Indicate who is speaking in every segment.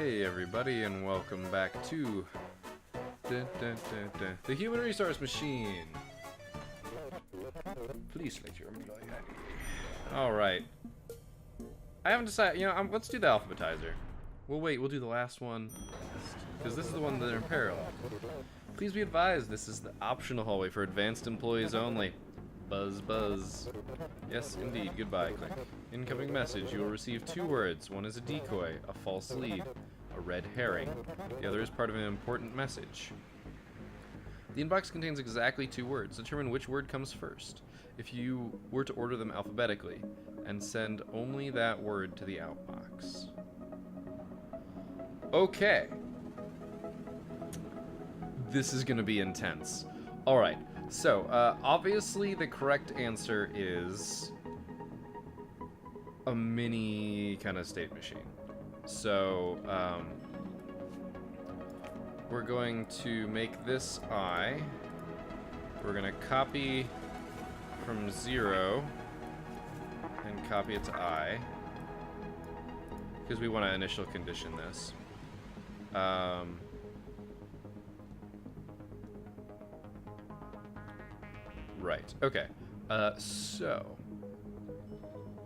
Speaker 1: Hey everybody, and welcome back to the Human Resource Machine. Please select your employee ID. Alright. I haven't decided, let's do the alphabetizer. We'll do the last one, because this is the one that are in parallel. Please be advised, this is the optional hallway for advanced employees only. Buzz, buzz. Yes, indeed. Goodbye. Click. Incoming message. You will receive 2 words. One is a decoy, a false lead, a red herring. The other is part of an important message. The inbox contains exactly 2 words. Determine which word comes first. If you were to order them alphabetically, and send only that word to the outbox. Okay. This is going to be intense. Alright. So, obviously the correct answer is a mini kind of state machine. So, we're going to make this I. We're going to copy from 0 and copy it to I, because we want to initial condition this. Right, okay. So,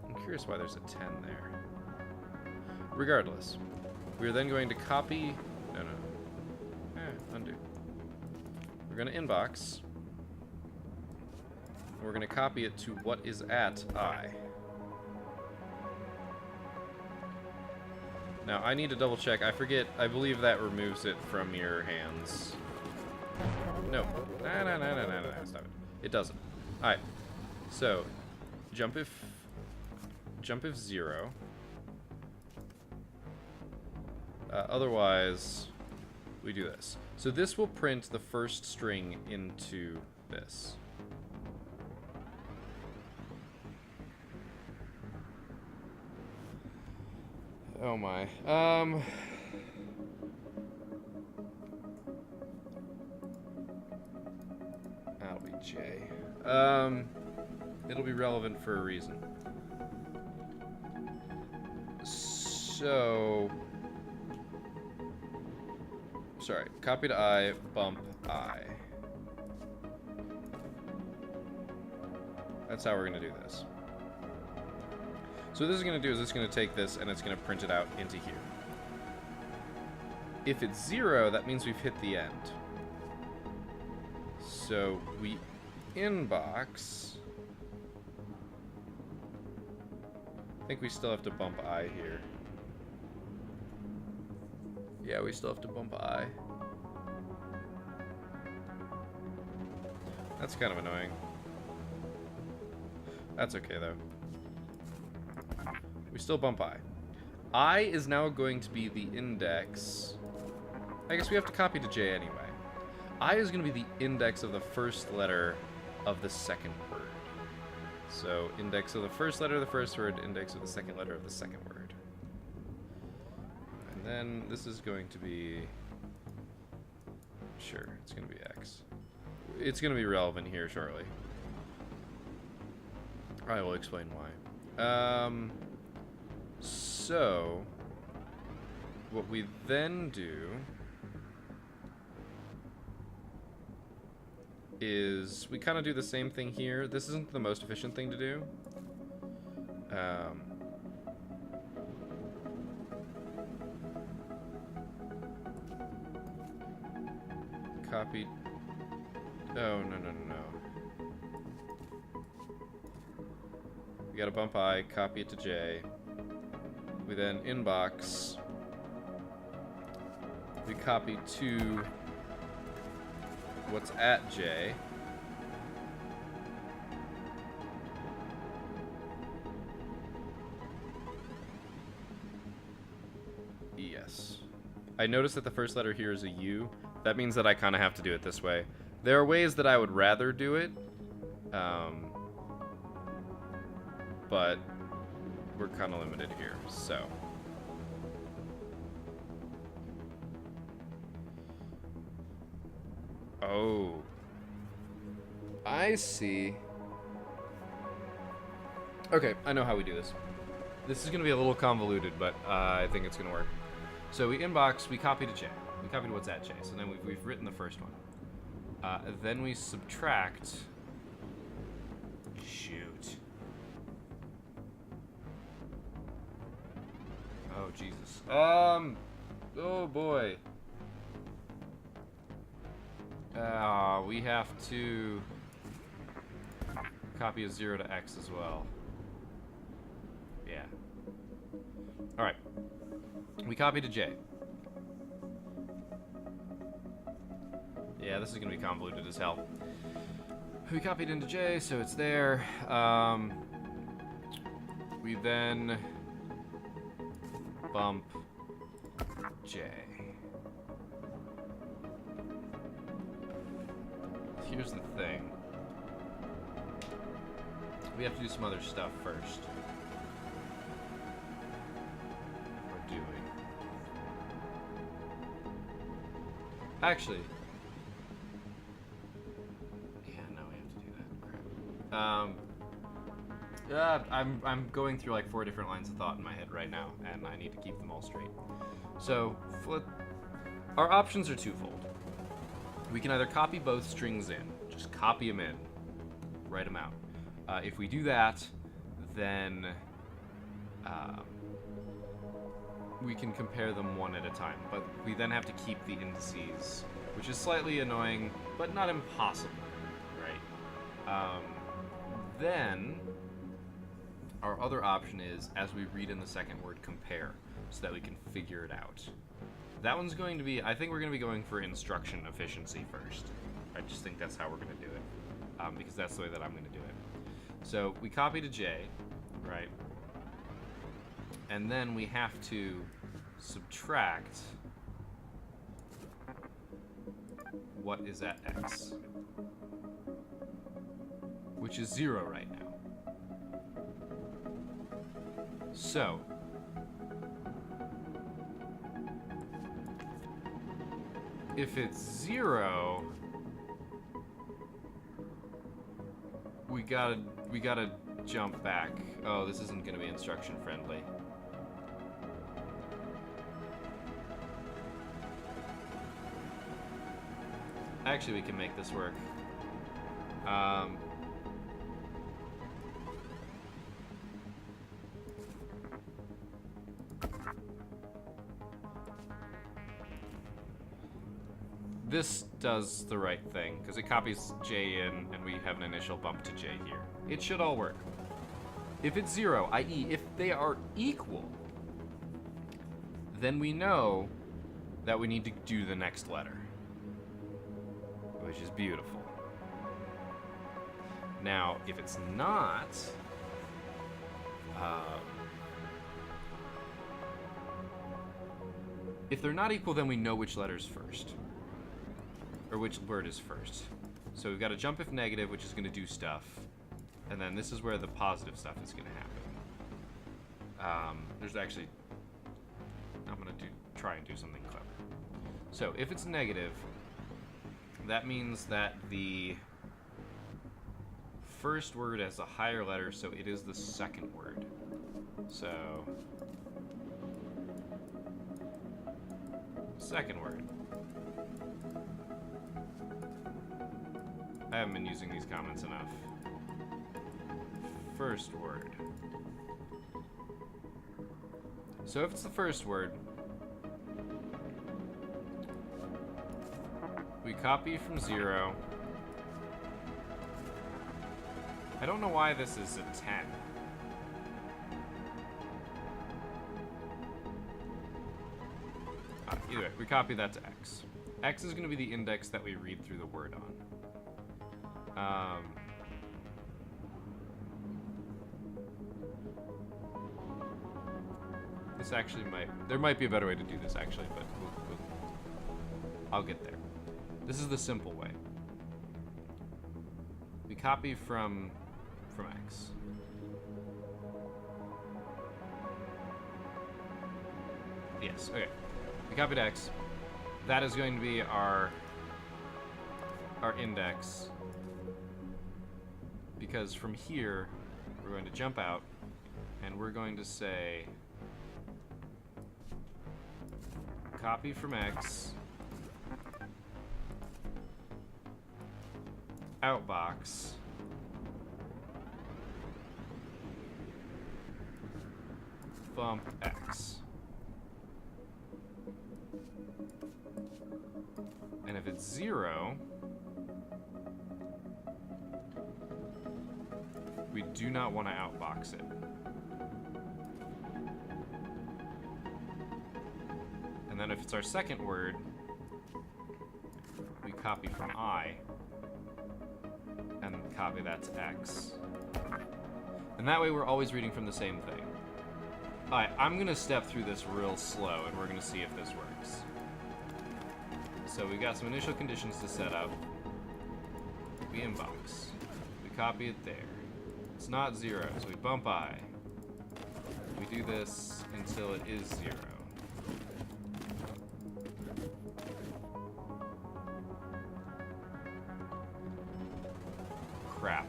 Speaker 1: I'm curious why there's a 10 there. Regardless, we're then going to copy, undo. We're going to inbox. We're going to copy it to what is at I. Now, I need to double check. I forget, I believe that removes it from your hands. No. No, stop it. It doesn't. Alright. So, jump if 0. Otherwise, we do this. So this will print the first string into this. Oh my. That'll be J. It'll be relevant for a reason. So, sorry, copy to I, bump I. That's how we're gonna do this. So what this is gonna do is it's gonna take this and it's gonna print it out into here. If it's 0, that means we've hit the end. So we inbox. I think we still have to bump I here. Yeah, we still have to bump I. That's kind of annoying. That's okay though. We still bump I. I is now going to be the index. I guess we have to copy to J anyway. I is going to be the index of the first letter of the second word. So, index of the first letter of the first word, index of the second letter of the second word. And then this is going to be... Sure, it's going to be X. It's going to be relevant here shortly. I will explain why. So, what we then do is we kind of do the same thing here. This isn't the most efficient thing to do. Copy. Oh, no. We gotta bump I, copy it to J. We then inbox. We copy to what's at J. Yes. I noticed that the first letter here is a U. That means that I kind of have to do it this way. There are ways that I would rather do it, but we're kind of limited here, so. Oh. I see. Okay, I know how we do this. This is going to be a little convoluted, but I think it's going to work. So we inbox, we copy to J. We copy to what's at J. So then we've written the first one. Then we subtract. Shoot. Oh, Jesus. Oh boy. We have to copy a 0 to X as well. Yeah. Alright. We copy to J. Yeah, this is going to be convoluted as hell. We copied into J, so it's there. We then bump J. Here's the thing. We have to do some other stuff first. We're doing. Actually. Yeah, no, we have to do that. Crap. I'm going through like 4 different lines of thought in my head right now, and I need to keep them all straight. So, our options are twofold. We can either copy both strings in, just copy them in, write them out. If we do that, then we can compare them one at a time, but we then have to keep the indices, which is slightly annoying, but not impossible, right? Then, our other option is, as we read in the second word, compare, so that we can figure it out. That one's going to be, I think we're going to be going for instruction efficiency first. I just think that's how we're going to do it, because that's the way that I'm going to do it. So, we copy to J, right? And then we have to subtract what is at X, which is 0 right now. So, if it's 0, we gotta jump back. Oh, this isn't gonna be instruction friendly. Actually, we can make this work. This does the right thing, because it copies J in, and we have an initial bump to J here. It should all work. If it's 0, i.e. if they are equal, then we know that we need to do the next letter, which is beautiful. Now, if it's not, if they're not equal, then we know which letter's first. Or which word is first. So we've got to jump if negative, which is going to do stuff. And then this is where the positive stuff is going to happen. There's actually... I'm going to try and do something clever. So if it's negative, that means that the first word has a higher letter, so it is the second word. So... second word. I haven't been using these comments enough. First word. So if it's the first word, we copy from 0. I don't know why this is a 10. Either way, we copy that to X. X is going to be the index that we read through the word on. This actually there might be a better way to do this actually, but I'll get there. This is the simple way. We copy from X. Yes, okay. We copied X. That is going to be our index. Because from here, we're going to jump out, and we're going to say copy from X, outbox, bump X. And if it's 0, we do not want to outbox it. And then if it's our second word, we copy from I, and copy that to X. And that way we're always reading from the same thing. Alright, I'm gonna step through this real slow, and we're gonna see if this works. So we got some initial conditions to set up. We inbox. We copy it there. It's not 0, so we bump I. We do this until it is 0. Crap.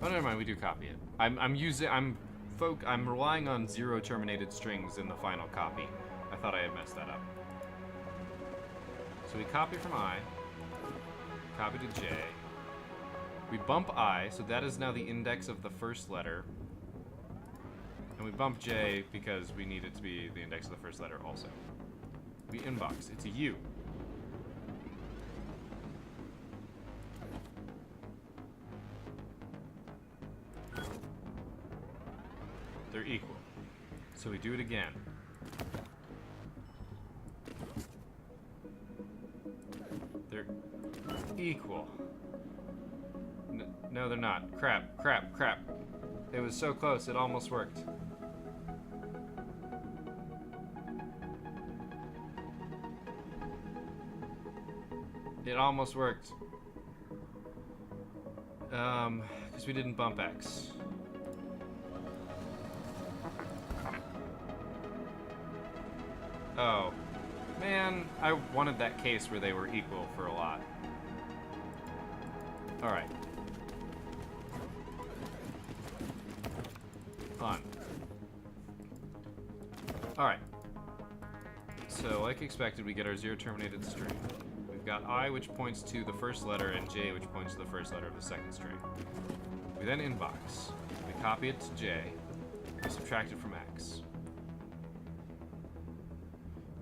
Speaker 1: Oh, never mind, we do copy it. I'm relying on 0 terminated strings in the final copy. I thought I had messed that up. So we copy from I, copy to J. We bump I, so that is now the index of the first letter. And we bump J because we need it to be the index of the first letter also. We inbox, it's a U. They're equal. So we do it again. They're equal. No, they're not. Crap, crap, crap. It was so close, it almost worked. It almost worked. Because we didn't bump X. Oh, man, I wanted that case where they were equal for a lot. Alright. Fun. Alright. So, like expected, we get our 0 terminated string. We've got I, which points to the first letter, and J, which points to the first letter of the second string. We then inbox. We copy it to J. We subtract it from X.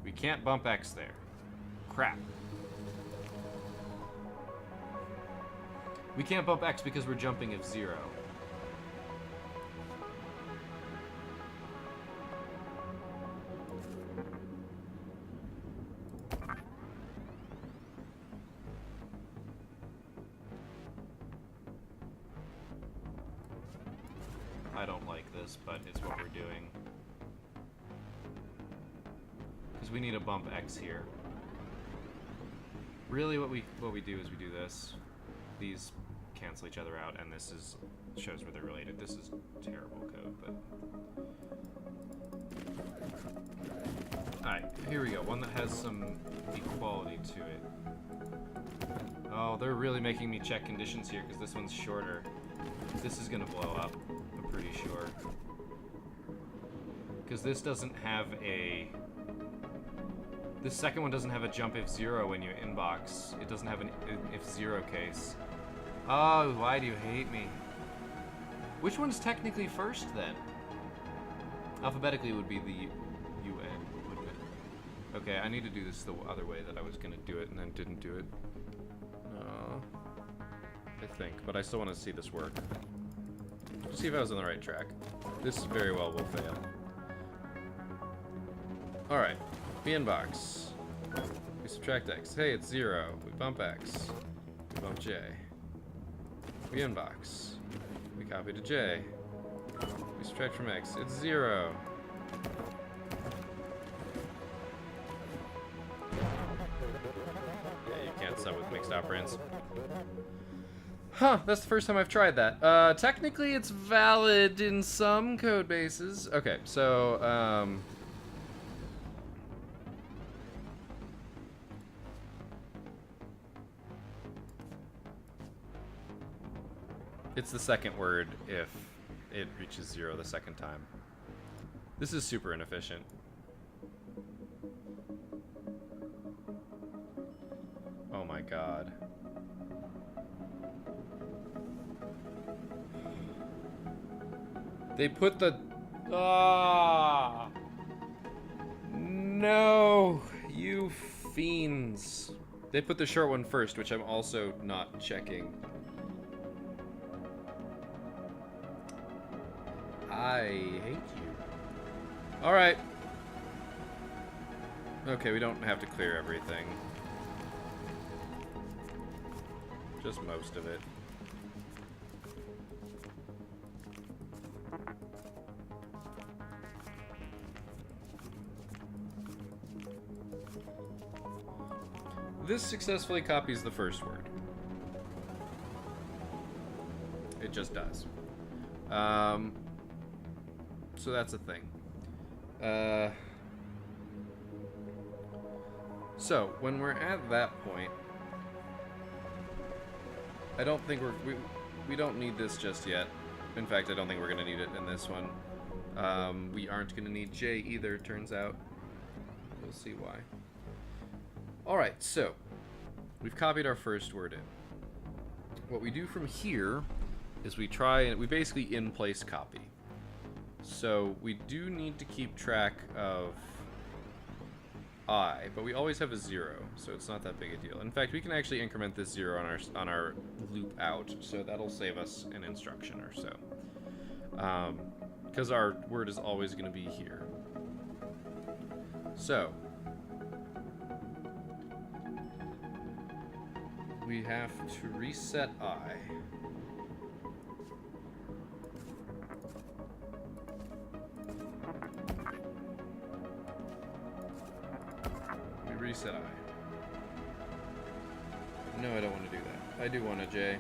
Speaker 1: We can't bump X there. Crap. We can't bump X because we're jumping of 0. I don't like this, but it's what we're doing. Because we need a bump X here. Really what we do is we do this. These cancel each other out, and this shows where they're related. This is terrible code, but... Alright, here we go. One that has some equality to it. Oh, they're really making me check conditions here, because this one's shorter. This is gonna blow up, I'm pretty sure. Because this doesn't have a... This second one doesn't have a jump if 0 when you inbox. It doesn't have an if 0 case. Oh, why do you hate me? Which one's technically first, then? Alphabetically, it would be the UN, wouldn't it? Okay, I need to do this the other way that I was going to do it and then didn't do it. I think, but I still want to see this work. Just see if I was on the right track. This very well will fail. Alright, we inbox. We subtract X. Hey, it's 0. We bump X. We bump J. We inbox. We copy to J. We subtract from X. It's 0. Yeah, you can't sub with mixed operands. Huh, that's the first time I've tried that. Technically it's valid in some code bases. Okay, so, it's the second word if it reaches 0 the second time. This is super inefficient. Oh my god. They put the... Ah! No! You fiends. They put the short one first, which I'm also not checking. I hate you. Alright. Okay, we don't have to clear everything. Just most of it. This successfully copies the first word. It just does. So that's a thing. So when we're at that point, I don't think we don't need this just yet. In fact, I don't think we're gonna need it in this one. We aren't gonna need J either, turns out. We'll see why. Alright, so we've copied our first word in. What we do from here is we basically in-place copy. So we do need to keep track of I, but we always have a 0, so it's not that big a deal. In fact, we can actually increment this 0 on our loop out, so that'll save us an instruction or so. Because our word is always going to be here. So we have to reset I. We reset I. No, I don't want to do that. I do want a J.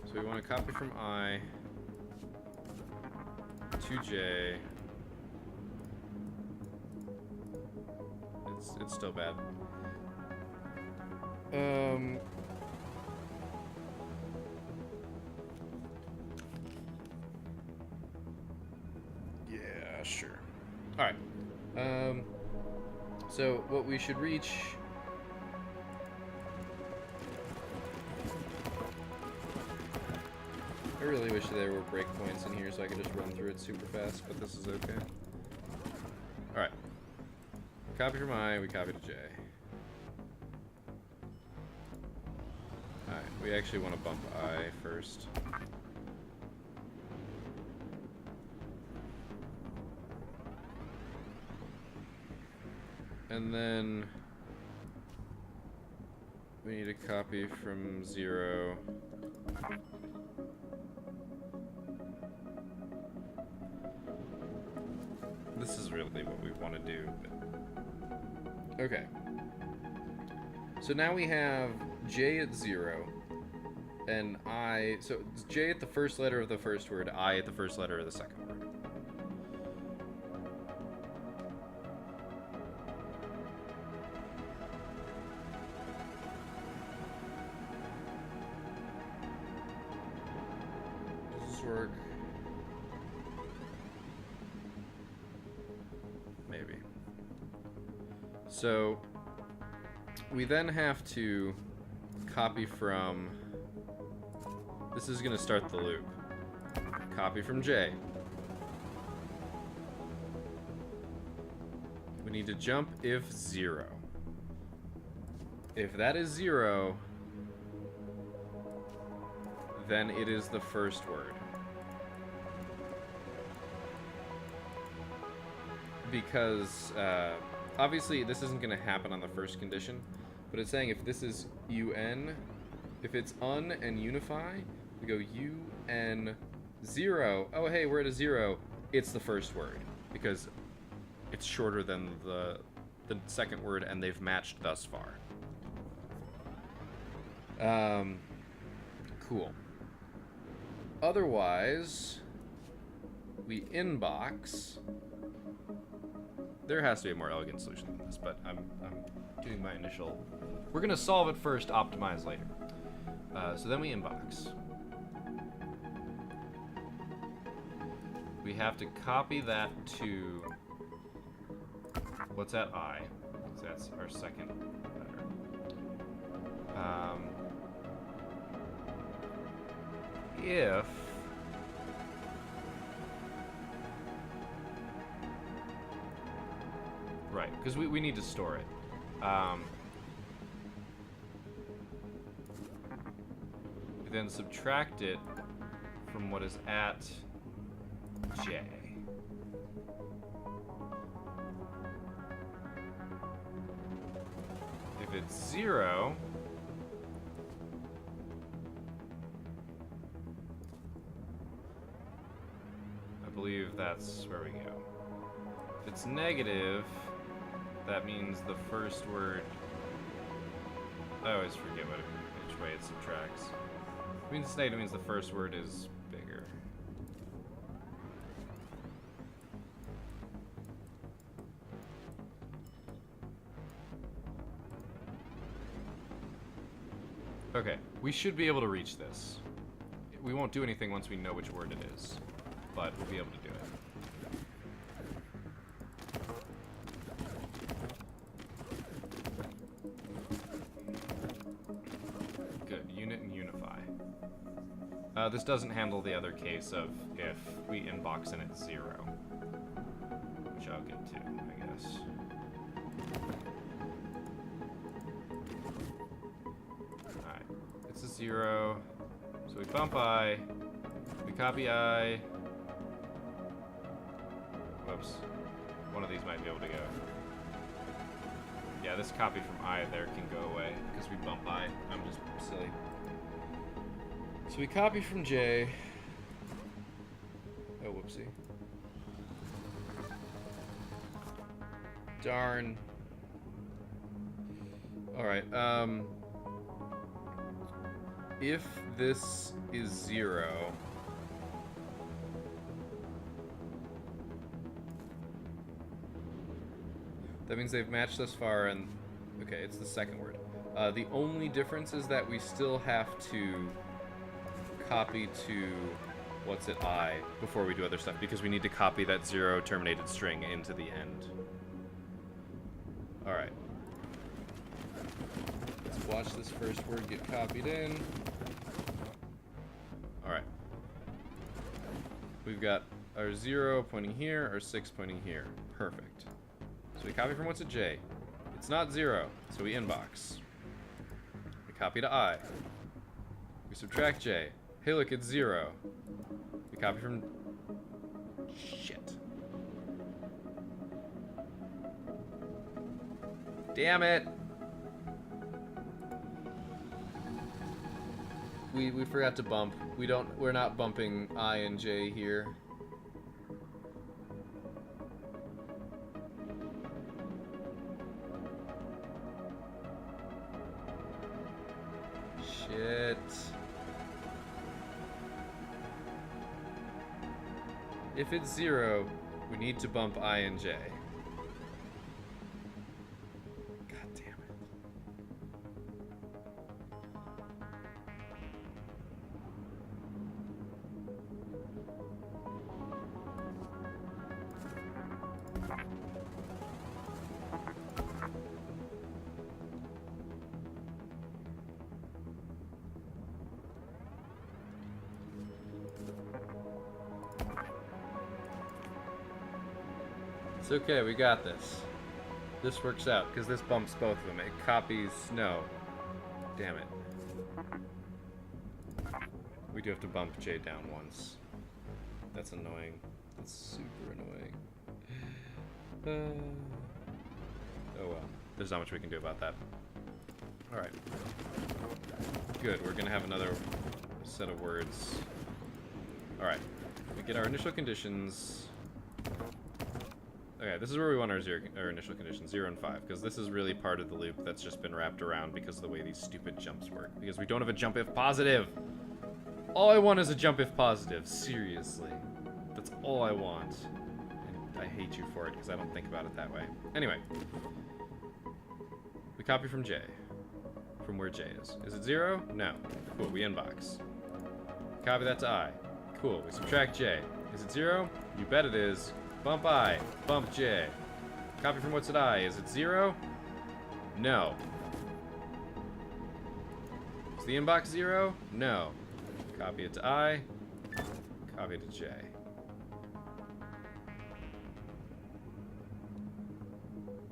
Speaker 1: So we want to copy from I to J. It's still bad. Yeah, sure. All right. So what we should reach. I really wish there were breakpoints in here so I could just run through it super fast, but this is okay. All right. Copy from I, we copy to J. Alright, we actually want to bump I first. And then we need a copy from 0. This is really what we want to do. Okay. So now we have J at 0, and I... So it's J at the first letter of the first word, I at the first letter of the second word. Does this work? Maybe. So we then have to copy from... This is going to start the loop. Copy from J. We need to jump if 0. If that is 0, then it is the first word. Because obviously this isn't going to happen on the first condition, but it's saying if this is UN, if it's un and unify, we go UN 0. Oh, hey, we're at a 0. It's the first word because it's shorter than the second word, and they've matched thus far. Cool. Otherwise, we inbox. There has to be a more elegant solution than this, but I'm doing my initial... We're going to solve it first, optimize later. So then we inbox. We have to copy that to what's at I, because that's our second letter. If right, because we need to store it. We then subtract it from what is at J. If it's 0, I believe that's where we go. If it's negative, that means the first word, I always forget which way it subtracts. It means it's negative means the first word is bigger. Okay, we should be able to reach this. We won't do anything once we know which word it is, but we'll be able to do it. This doesn't handle the other case of if we inbox and it's 0, which I'll get to, I guess. Alright, it's a 0, so we bump I, we copy I. Whoops, one of these might be able to go. Yeah, this copy from I there can go away, because we bump I. I'm just silly. So we copy from J. Oh, whoopsie. Darn. Alright, if this is 0, that means they've matched thus far, and okay, it's the second word. The only difference is that we still have to copy to what's at I before we do other stuff, because we need to copy that 0 terminated string into the end. Alright. Let's watch this first word get copied in. Alright. We've got our 0 pointing here, our 6 pointing here. Perfect. So we copy from what's at J. It's not 0, so we inbox. We copy to I. We subtract J. Hey, look, it's 0. We copy from... Shit. Damn it! We forgot to bump. We're not bumping I and J here. Shit. If it's 0, we need to bump I and J. God damn it. It's okay, we got this. This works out, because this bumps both of them. It copies... No. Damn it. We do have to bump J down once. That's annoying. That's super annoying. Oh well. There's not much we can do about that. Alright. Good, we're gonna have another set of words. Alright. We get our initial conditions... Okay, this is where we want our initial conditions, 0 and 5, because this is really part of the loop that's just been wrapped around because of the way these stupid jumps work. Because we don't have a jump if positive! All I want is a jump if positive, seriously. That's all I want. And I hate you for it, because I don't think about it that way. Anyway. We copy from J. from where J is. Is it 0? No. Cool, we inbox. Copy that to I. Cool, we subtract J. Is it 0? You bet it is. Bump I, bump J. Copy from what's at I. Is it 0? No. Is the inbox 0? No. Copy it to I. Copy it to J.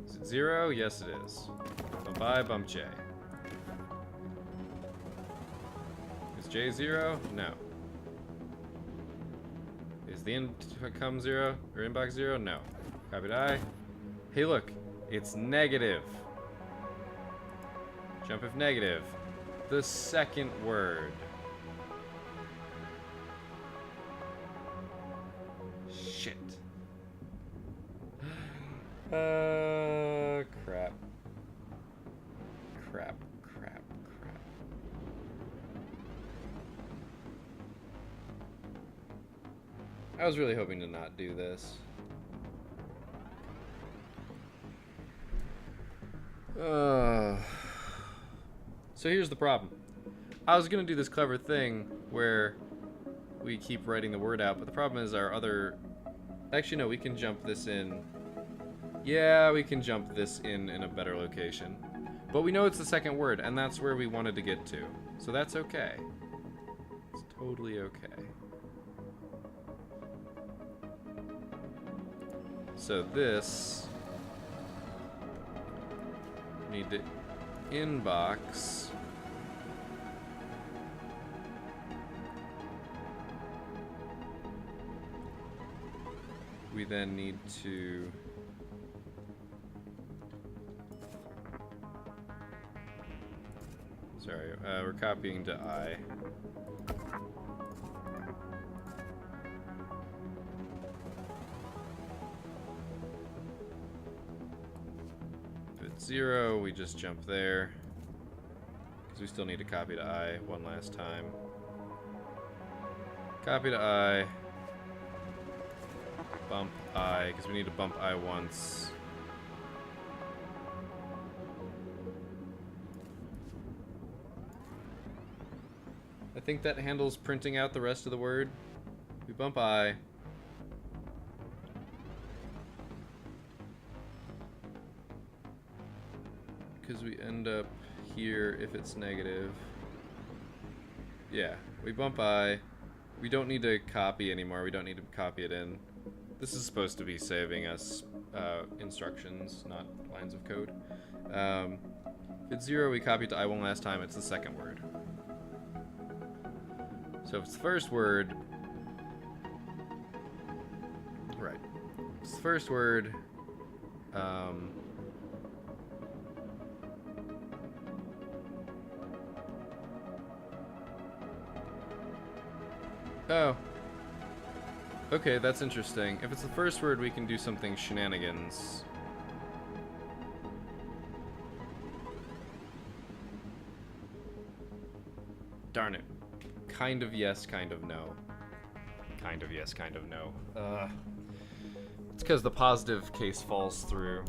Speaker 1: Is it 0? Yes, it is. Bump I, bump J. Is J 0? No. Is the income 0 or inbox 0? No. Copy to I. Hey, look, it's negative. Jump if negative. The second word. Shit. Crap. Crap. I was really hoping to not do this. So here's the problem. I was gonna do this clever thing where we keep writing the word out, but the problem is our other... Actually, no, we can jump this in. Yeah, we can jump this in a better location. But we know it's the second word, and that's where we wanted to get to. So that's okay. It's totally okay. So this... need to inbox... We then need to... Sorry, we're copying to I. If it's 0, we just jump there. Because we still need to copy to I one last time. Copy to I. Bump I, because we need to bump I once. I think that handles printing out the rest of the word. We bump I. Because we end up here if it's negative. Yeah, we bump I. We don't need to copy anymore. We don't need to copy it in. This is supposed to be saving us instructions, not lines of code. If it's 0, we copied to I one last time. It's the second word. So if it's the first word... Right. If it's the first word... Oh. Okay, that's interesting. If it's the first word, we can do something shenanigans. Darn it. Kind of yes, kind of no. Kind of yes, kind of no. It's because the positive case falls through.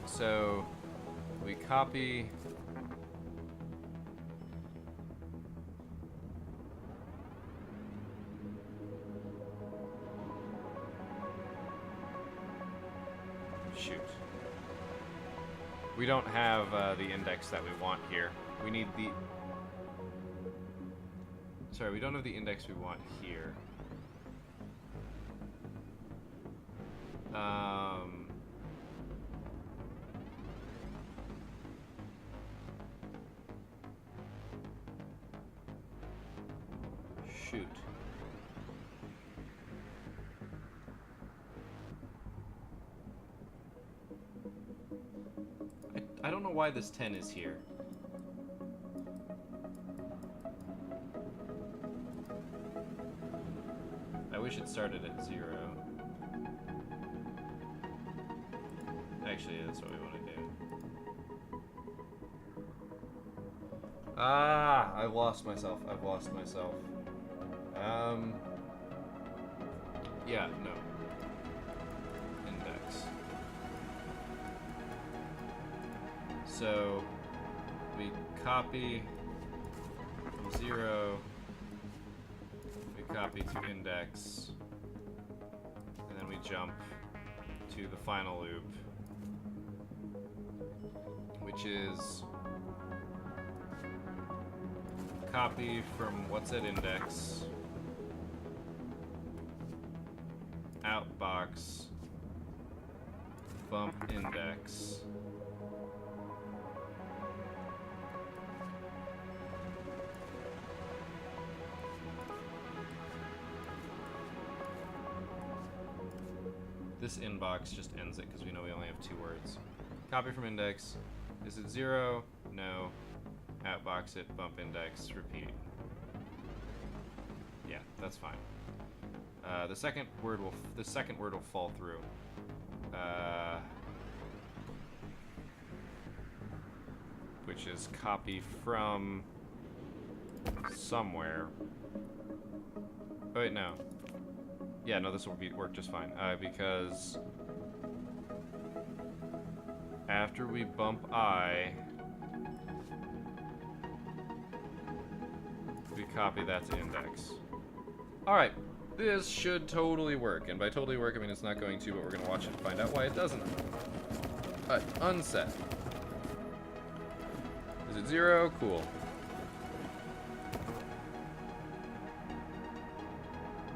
Speaker 1: So we copy... Shoot. We don't have the index that we want here. We need the... Sorry, we don't have the index we want here. Shoot. I don't know why this 10 is here. I wish it started at 0. Actually, that's what we want to do. Ah, I've lost myself. Yeah, no. Index. So we copy from 0, we copy to index, and then we jump to the final loop, which is copy from what's at index, outbox, bump index, this inbox just ends it because we know we only have 2 words. Copy from index. Is it 0? No. Outbox it, bump index, repeat. Yeah, that's fine. The second word will fall through. Which is copy from somewhere. Oh wait, no. Yeah, no, this will work just fine. Because after we bump I, we copy that to index. Alright, this should totally work. And by totally work, I mean it's not going to, but we're going to watch it and find out why it doesn't. Alright, unset. Is it 0? Cool.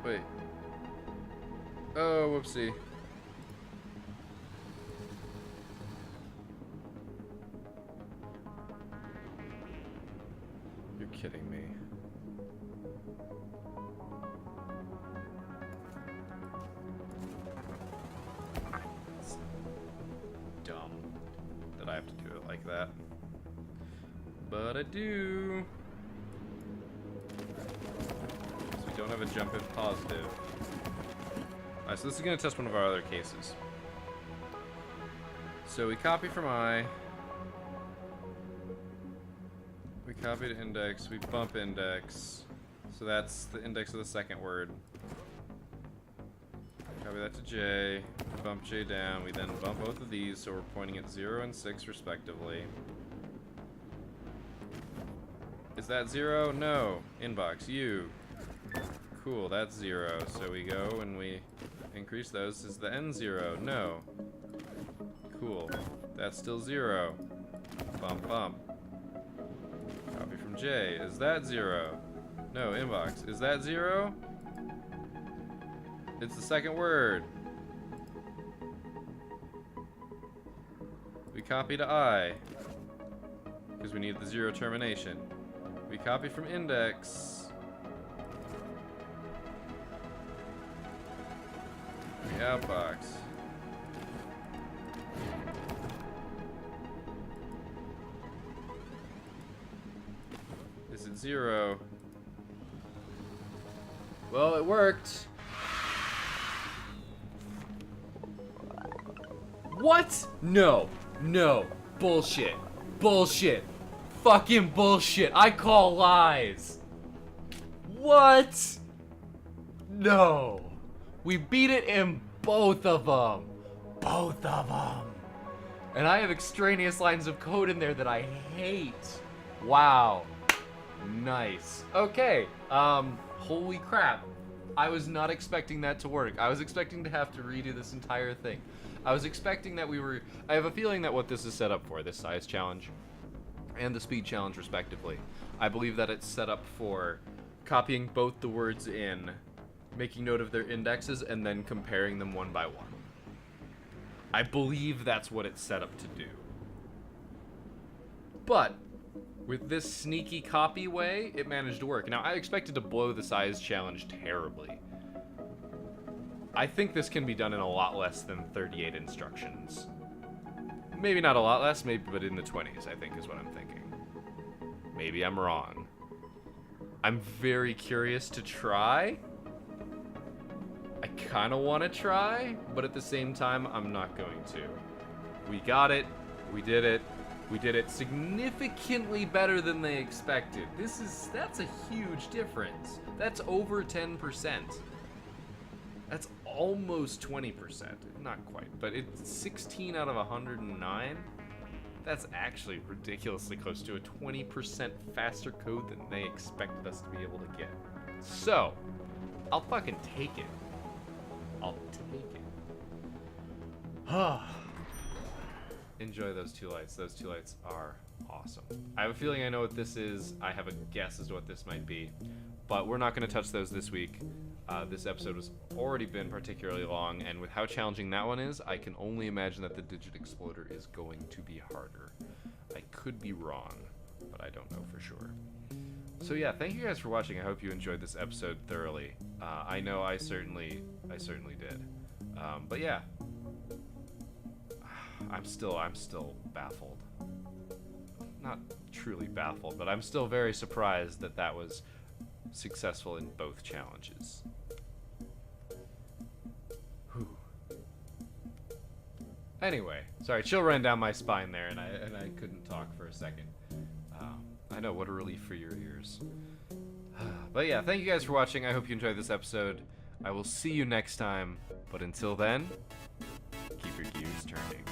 Speaker 1: Wait. Oh, whoopsie. You're kidding me. It's dumb that I have to do it like that. But I do. So we don't have a jump if positive. Alright, so this is going to test one of our other cases. So we copy from I. We copy to index. We bump index. So that's the index of the second word. Copy that to J. Bump J down. We then bump both of these, so we're pointing at 0 and 6 respectively. Is that 0? No. Inbox. U. Cool, that's 0. So we go and we increase those. Is the N 0? No. Cool. That's still 0. Bump, bump. Copy from J. Is that 0? No, inbox. Is that 0? It's the second word. We copy to I, because we need the 0 termination. We copy from index. The outbox. Is it 0? Well, it worked. What? No. No. Bullshit. Bullshit. Fucking bullshit. I call lies. What? No. We beat it in both of them. Both of them. And I have extraneous lines of code in there that I hate. Wow. Nice. Okay. Holy crap. I was not expecting that to work. I was expecting to have to redo this entire thing. I was expecting that I have a feeling that what this is set up for, this size challenge and the speed challenge respectively, I believe that it's set up for copying both the words in, making note of their indexes, and then comparing them one by one. I believe that's what it's set up to do. But with this sneaky copy way, it managed to work. Now, I expected to blow the size challenge terribly. I think this can be done in a lot less than 38 instructions. Maybe not a lot less, maybe, but in the 20s, I think is what I'm thinking. Maybe I'm wrong. I'm very curious to try. I kind of want to try, but at the same time, I'm not going to. We got it. We did it. We did it significantly better than they expected. That's a huge difference. That's over 10%. That's almost 20%. Not quite, but it's 16 out of 109. That's actually ridiculously close to a 20% faster code than they expected us to be able to get. So, I'll fucking take it. I'll take it. Enjoy those 2 lights. Those 2 lights are awesome. I have a feeling I know what this is. I have a guess as to what this might be. But we're not going to touch those this week. This episode has already been particularly long, and with how challenging that one is, I can only imagine that the Digit Exploder is going to be harder. I could be wrong, but I don't know for sure. So yeah, thank you guys for watching. I hope you enjoyed this episode thoroughly. I know I certainly did. But yeah, I'm still baffled. Not truly baffled, but I'm still very surprised that that was successful in both challenges. Whew. Anyway, sorry, chill ran down my spine there, and I couldn't talk for a second. I know, what a relief for your ears. But yeah, thank you guys for watching. I hope you enjoyed this episode. I will see you next time, but until then, keep your gears turning.